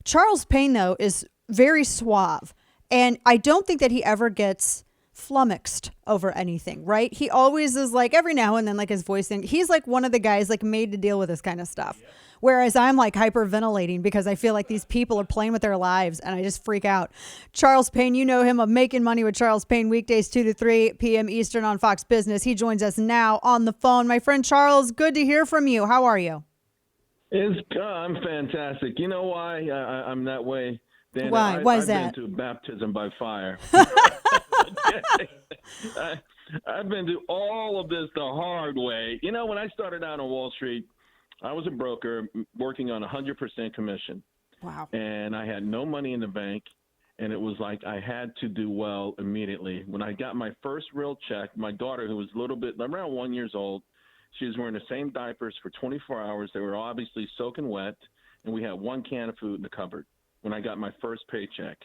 Charles Payne, though, is very suave. And I don't think that he ever gets flummoxed over anything, right? He always is like every now and then, like his voice thing. He's like one of the guys like made to deal with this kind of stuff. Whereas I'm like hyperventilating because I feel like these people are playing with their lives and I just freak out. Charles Payne, you know him of Making Money with Charles Payne, weekdays 2 to 3 p.m. Eastern on Fox Business. He joins us now on the phone. My friend Charles, good to hear from you. How are you? I'm fantastic. You know why I'm that way? Dana? Why? Why is that? I've been to baptism by fire. I've been to all of this the hard way. You know, when I started out on Wall Street, I was a broker working on 100% commission. Wow. And I had no money in the bank, and it was like I had to do well immediately. When I got my first real check, my daughter, who was a little bit around 1 year old, she was wearing the same diapers for 24 hours. They were obviously soaking wet, and we had one can of food in the cupboard when I got my first paycheck.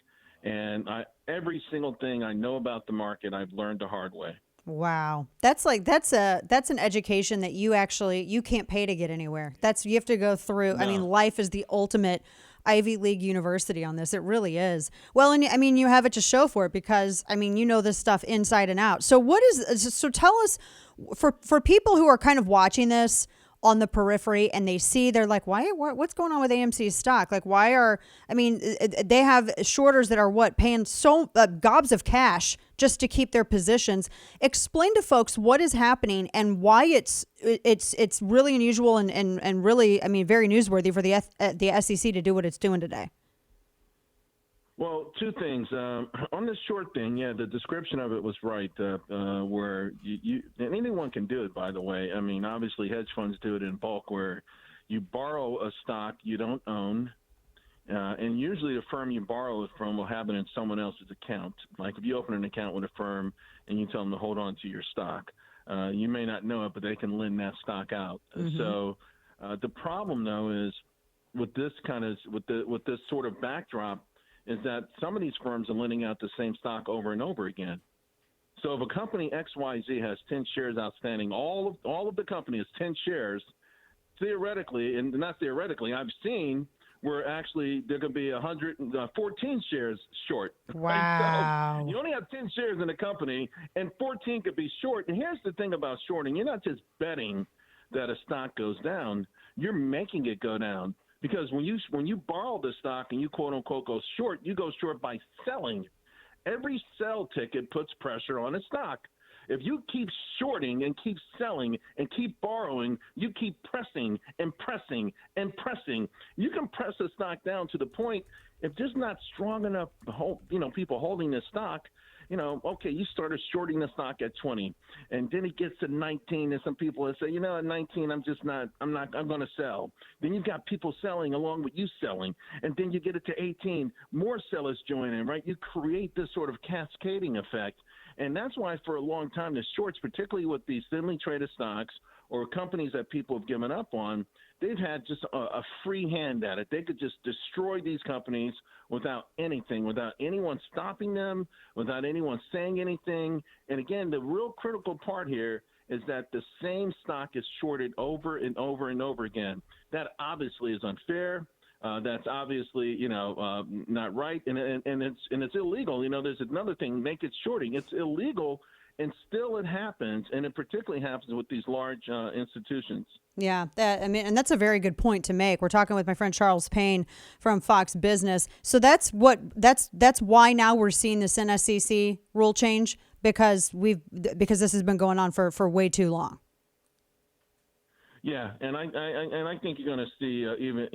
And every single thing I know about the market, I've learned the hard way. Wow. That's an education that you can't pay to get anywhere. You have to go through. No. I mean, life is the ultimate Ivy League university on this. It really is. Well, and I mean, you have it to show for it because, I mean, you know this stuff inside and out. So tell us, for people who are kind of watching this on the periphery and they're like, what's going on with AMC's stock? Like, they have shorters that are paying so gobs of cash just to keep their positions. Explain to folks what is happening and why it's really unusual and really, I mean, very newsworthy for the SEC to do what it's doing today. Well, two things. On the short thing, yeah, the description of it was right, where and anyone can do it, by the way. I mean, obviously hedge funds do it in bulk where you borrow a stock you don't own, and usually the firm you borrow it from will have it in someone else's account. Like if you open an account with a firm and you tell them to hold on to your stock, you may not know it, but they can lend that stock out. Mm-hmm. So the problem, though, is with this sort of backdrop, is that some of these firms are lending out the same stock over and over again. So if a company XYZ has 10 shares outstanding, all of the company is 10 shares, theoretically, and not theoretically, I've seen where actually there could be 114 shares short. Wow. Right? So you only have 10 shares in a company, and 14 could be short. And here's the thing about shorting. You're not just betting that a stock goes down. You're making it go down. Because when you borrow the stock and you quote unquote go short, you go short by selling. Every sell ticket puts pressure on a stock. If you keep shorting and keep selling and keep borrowing, you keep pressing and pressing and pressing. You can press a stock down to the point if there's not strong enough, people holding the stock. Okay, you started shorting the stock at 20, and then it gets to 19, and some people will say, at 19, I'm going to sell. Then you've got people selling along with you selling, and then you get it to 18, more sellers join in, right? You create this sort of cascading effect, and that's why for a long time the shorts, particularly with these thinly traded stocks or companies that people have given up on, they've had just a free hand at it. They could just destroy these companies without anything, without anyone stopping them, without anyone saying anything. And again, the real critical part here is that the same stock is shorted over and over and over again. That obviously is unfair. That's obviously, not right. And it's illegal. There's another thing, naked shorting. It's illegal. And still it happens, and it particularly happens with these large institutions. Yeah, and that's a very good point to make. We're talking with my friend Charles Payne from Fox Business. So that's why now we're seeing this NSCC rule change because this has been going on for way too long. Yeah, and I think you're going to see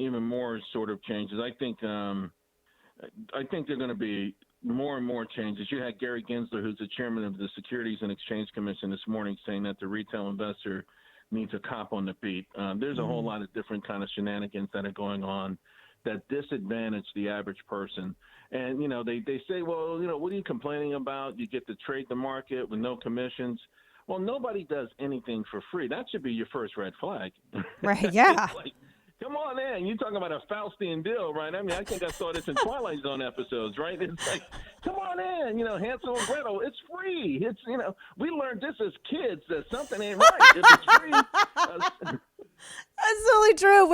even more sort of changes. I think they're going to be more and more changes. You had Gary Gensler, who's the chairman of the Securities and Exchange Commission this morning, saying that the retail investor needs a cop on the beat. There's a whole lot of different kind of shenanigans that are going on that disadvantage the average person. And, they say, well, what are you complaining about? You get to trade the market with no commissions. Well, nobody does anything for free. That should be your first red flag. Right, yeah. Come on in. You're talking about a Faustian deal, right? I mean, I think I saw this in Twilight Zone episodes, right? It's like, come on in, Hansel and Gretel, it's free. It's, we learned this as kids that something ain't right if it's free. That's totally true.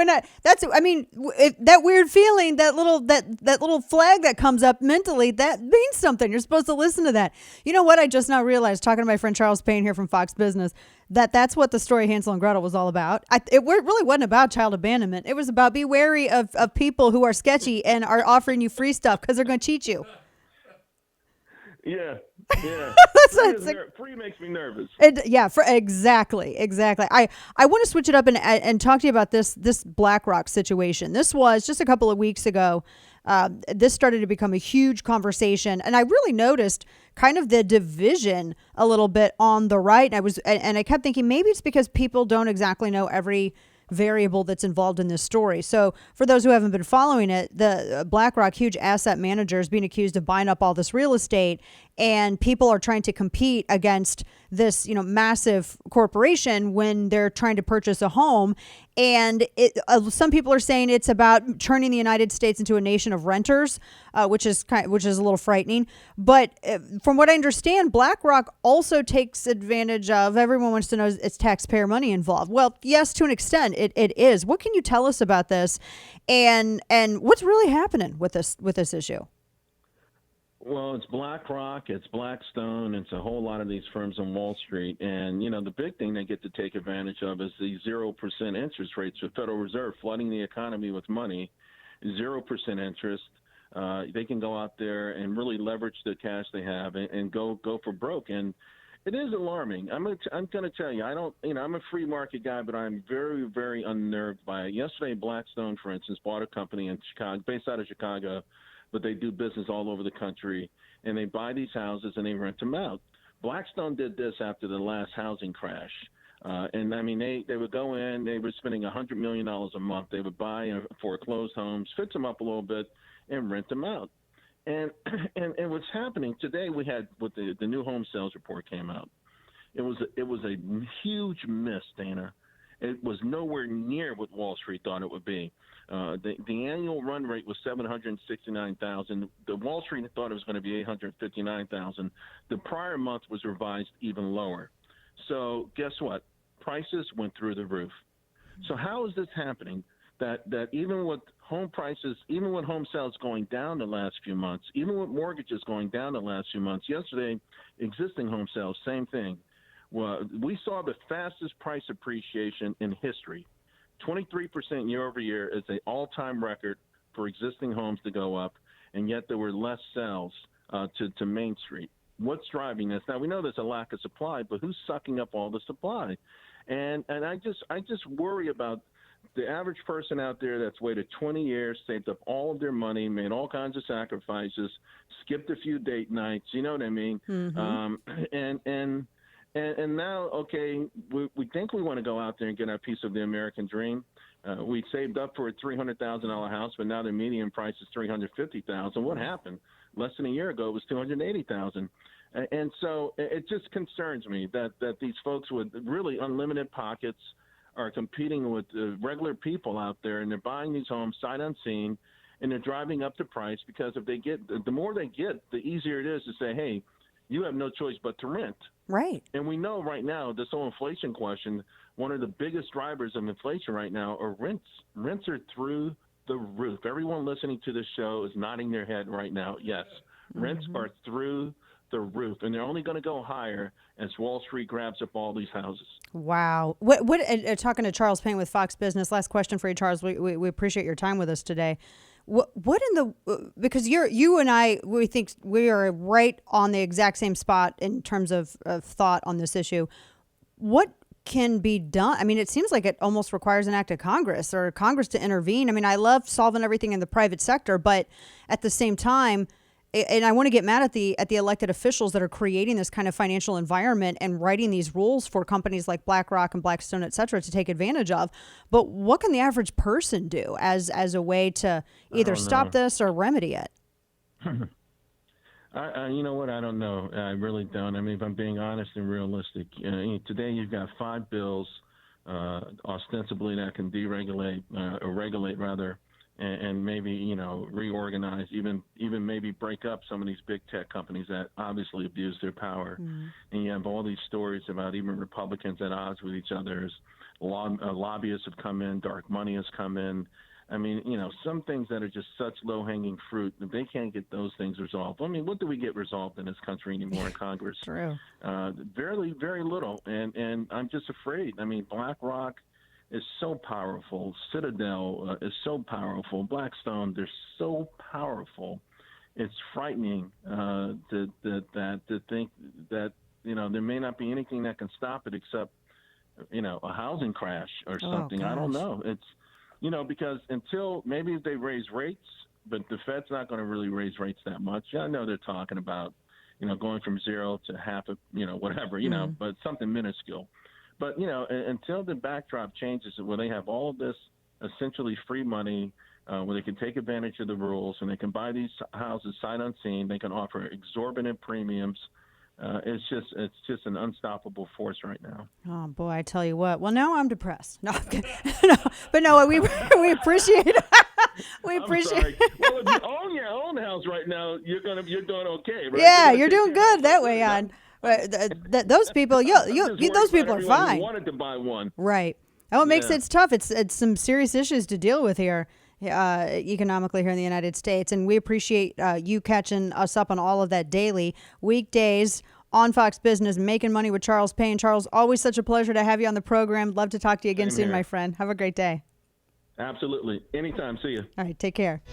That weird feeling, that little flag that comes up mentally, that means something. You're supposed to listen to that. You know what? I just now realized, talking to my friend Charles Payne here from Fox Business, that's what the story Hansel and Gretel was all about. It really wasn't about child abandonment. It was about be wary of people who are sketchy and are offering you free stuff because they're going to cheat you. Yeah. Free makes me nervous. Exactly. I want to switch it up and talk to you about this BlackRock situation. This was just a couple of weeks ago. This started to become a huge conversation, and I really noticed kind of the division a little bit on the right. And I kept thinking maybe it's because people don't exactly know every variable that's involved in this story. So for those who haven't been following it, the BlackRock, huge asset manager, is being accused of buying up all this real estate, and people are trying to compete against this, massive corporation when they're trying to purchase a home. And some people are saying it's about turning the United States into a nation of renters, which is a little frightening. But from what I understand, BlackRock also takes advantage of. Everyone wants to know it's taxpayer money involved. Well, yes, to an extent, it is. What can you tell us about this, and what's really happening with this issue? Well, it's BlackRock, it's Blackstone, it's a whole lot of these firms on Wall Street. And, the big thing they get to take advantage of is the 0% interest rates. The Federal Reserve flooding the economy with money, 0% interest. They can go out there and really leverage the cash they have and go for broke. And it is alarming. I'm going to tell you, I'm a free market guy, but I'm very, very unnerved by it. Yesterday, Blackstone, for instance, bought a company in Chicago, based out of Chicago, but they do business all over the country, and they buy these houses and they rent them out. Blackstone did this after the last housing crash. They would go in, they were spending $100 million a month. They would buy foreclosed homes, fix them up a little bit, and rent them out. And what's happening today, we had with the new home sales report came out. It was a huge miss, Dana. It was nowhere near what Wall Street thought it would be. The annual run rate was 769,000. The Wall Street thought it was going to be 859,000. The prior month was revised even lower. So guess what? Prices went through the roof. So how is this happening? That even with home prices, even with home sales going down the last few months, even with mortgages going down the last few months, yesterday, existing home sales, same thing. Well, we saw the fastest price appreciation in history. 23% year over year is an all-time record for existing homes to go up, and yet there were less sales to Main Street. What's driving this? Now, we know there's a lack of supply, but who's sucking up all the supply? And I just worry about the average person out there that's waited 20 years, saved up all of their money, made all kinds of sacrifices, skipped a few date nights. You know what I mean? Mm-hmm. And now, okay, we think we want to go out there and get our piece of the American dream. We saved up for a $300,000 house, but now the median price is $350,000. What happened? Less than a year ago, it was $280,000. And so it just concerns me that these folks with really unlimited pockets are competing with regular people out there, and they're buying these homes sight unseen, and they're driving up the price because the more they get, the easier it is to say, hey, you have no choice but to rent. Right. And we know right now, this whole inflation question, one of the biggest drivers of inflation right now are rents. Rents are through the roof. Everyone listening to this show is nodding their head right now. Yes, rents are through the roof, and they're only going to go higher as Wall Street grabs up all these houses. Wow. Talking to Charles Payne with Fox Business. Last question for you, Charles. We appreciate your time with us today. Because you and I, we think we are right on the exact same spot in terms of thought on this issue. What can be done? I mean, it seems like it almost requires an act of Congress or Congress to intervene. I mean, I love solving everything in the private sector, but at the same time, and I want to get mad at the elected officials that are creating this kind of financial environment and writing these rules for companies like BlackRock and Blackstone, et cetera, to take advantage of. But what can the average person do as a way to either stop this or remedy it? You know what? I don't know. I really don't. I mean, if I'm being honest and realistic, today you've got 5 bills ostensibly that can deregulate or regulate rather. And maybe, reorganize, even maybe break up some of these big tech companies that obviously abuse their power. And you have all these stories about even Republicans at odds with each other. Lobbyists have come in. Dark money has come in. I mean, some things that are just such low-hanging fruit, if they can't get those things resolved. I mean, what do we get resolved in this country anymore in Congress? True. Very, very little. And I'm just afraid. I mean, BlackRock is so powerful. Citadel is so powerful. Blackstone, they're so powerful. It's frightening to think that, there may not be anything that can stop it except, a housing crash or something. I don't know. It's, because until maybe they raise rates, but the Fed's not going to really raise rates that much. I know they're talking about, going from 0 to half of, whatever, but something minuscule. But, until the backdrop changes where they have all of this essentially free money, where they can take advantage of the rules and they can buy these houses sight unseen, they can offer exorbitant premiums. It's just an unstoppable force right now. Oh boy, I tell you what. Well, now I'm depressed. No, but no, we appreciate it. We appreciate. I'm sorry. Well, if you own your own house right now, you're doing okay, right? Yeah, you're doing good that way on. Those people, those people are fine. Wanted to buy one, right? Oh, it makes it tough. It's some serious issues to deal with here. Economically here in the United States, and we appreciate you catching us up on all of that daily. Weekdays on Fox Business, Making Money with Charles Payne. Charles, always such a pleasure to have you on the program. Love to talk to you again soon, my friend. Have a great day. Absolutely. Anytime. See you. All right. Take care.